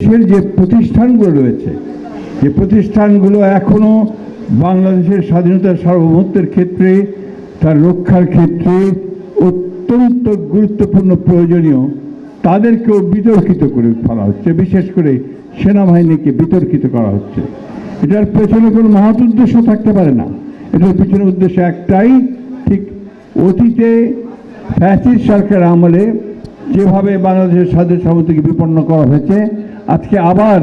দেশের যে প্রতিষ্ঠানগুলো রয়েছে, যে প্রতিষ্ঠানগুলো এখনো বাংলাদেশের স্বাধীনতার সার্বভৌমত্বের ক্ষেত্রে, তার রক্ষার ক্ষেত্রে অত্যন্ত গুরুত্বপূর্ণ প্রয়োজনীয়, তাদেরকেও বিতর্কিত করে ফেলা হচ্ছে। বিশেষ করে সেনাবাহিনীকে বিতর্কিত করা হচ্ছে। এটার পেছনে কোনো মহৎ উদ্দেশ্য থাকতে পারে না। এটার পেছনে উদ্দেশ্য একটাই, ঠিক অতীতে ফ্যাসিস্ট সরকার আমলে যেভাবে বাংলাদেশের স্বাধীন সার্বভৌমত্বকে বিপন্ন করা হয়েছে, আজকে আবার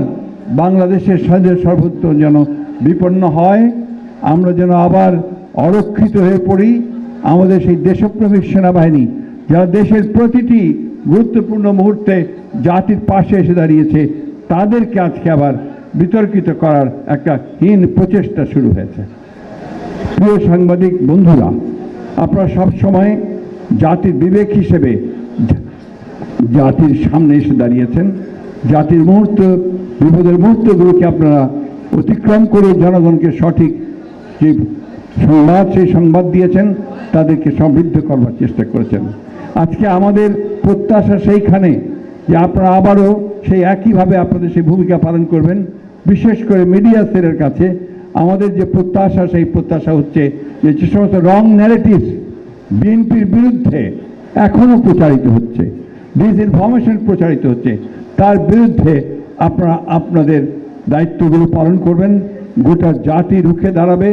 বাংলাদেশের স্বাধীন সার্বভৌমত্ব যেন বিপন্ন হয়, আমরা যেন আবার অরক্ষিত হয়ে পড়ি। আমাদের সেই দেশপ্রেমিক সেনাবাহিনী যারা দেশের প্রতিটি গুরুত্বপূর্ণ মুহূর্তে জাতির পাশে এসে দাঁড়িয়েছে, তাদেরকে আজকে আবার বিতর্কিত করার একটা হীন প্রচেষ্টা শুরু হয়েছে। প্রিয় সাংবাদিক বন্ধুরা, আপনারা সব সময় জাতির বিবেক হিসেবে জাতির সামনে এসে দাঁড়িয়েছেন। জাতির মুহূর্ত, বিপদের মুহূর্তগুলোকে আপনারা অতিক্রম করে জনগণকে সঠিক যে সংবাদ, সেই সংবাদ দিয়েছেন, তাদেরকে সমৃদ্ধ করবার চেষ্টা করেছেন। আজকে আমাদের প্রত্যাশা সেইখানে যে আপনারা আবারও সেই একইভাবে আপনাদের সেই ভূমিকা পালন করবেন। বিশেষ করে মিডিয়া সেলের কাছে আমাদের যে প্রত্যাশা, সেই প্রত্যাশা হচ্ছে যে যে সমস্ত রং ন্যারেটিভস বিএনপির বিরুদ্ধে এখনও প্রচারিত হচ্ছে, ডিসইনফরমেশন প্রচারিত হচ্ছে, তার বিরুদ্ধে আপনারা আপনাদের দায়িত্বগুলো পালন করবেন। গোটা জাতি রুখে দাঁড়াবে।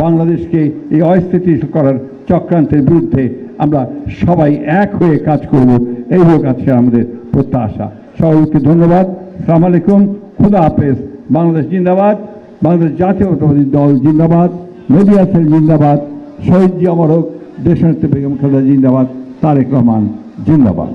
বাংলাদেশকে এই অস্থিতিশীল করার চক্রান্তের বিরুদ্ধে আমরা সবাই এক হয়ে কাজ করব, এই হোক আজকে আমাদের প্রত্যাশা। সবাইকে ধন্যবাদ। আসসালামু আলাইকুম। খুদা হাফেজ। বাংলাদেশ জিন্দাবাদ। বাংলাদেশ জাতীয়তাবাদী দল জিন্দাবাদ। মিডিয়া সেল জিন্দাবাদ। শহীদ জি অমর হোক। দেশনেত্রী বেগম খালেদা জিন্দাবাদ। তারেক রহমান জিন্দাবাদ।